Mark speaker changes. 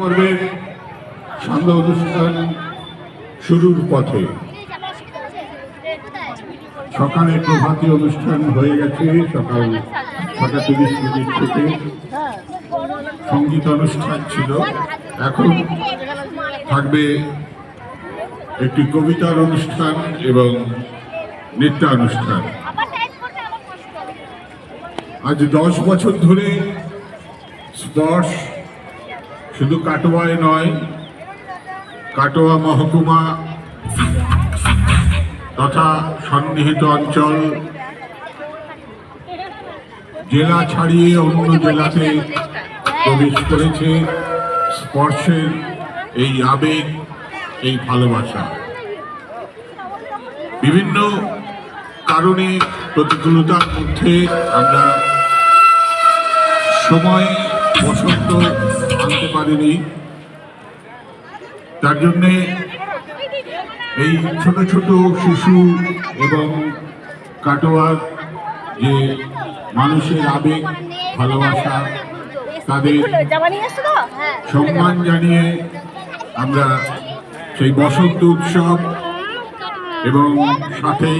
Speaker 1: পর্বের সন্ধ্যা অনুষ্ঠান শুরুর পথে সকালে প্রভাতী অনুষ্ঠান হয়ে গেছে। সকাল 6:30 থেকে সঙ্গীত অনুষ্ঠান ছিল। এখন থাকবে একটি কবিতার অনুষ্ঠান এবং নৃত্যানুষ্ঠান। আজ 10 বছর ধরে স্পর্শ শুধু কাটোয়ায় নয়, কাটোয়া মহকুমা তথা সন্নিহিত অঞ্চল, জেলা ছাড়িয়ে অন্য জেলাতে প্রবেশ করেছে স্পর্শের এই আবেগ, এই ভালোবাসা। বিভিন্ন কারণে প্রতিকূলতার মধ্যে আমরা সময়ে বসন্ত আনতে পারিনি। তার জন্যে এই ছোট ছোট শিশু এবং কাটোয়ার যে মানুষের আবেগ, ভালোবাসা, তাদের সম্মান জানিয়ে আমরা সেই বসন্ত উৎসব এবং সাথে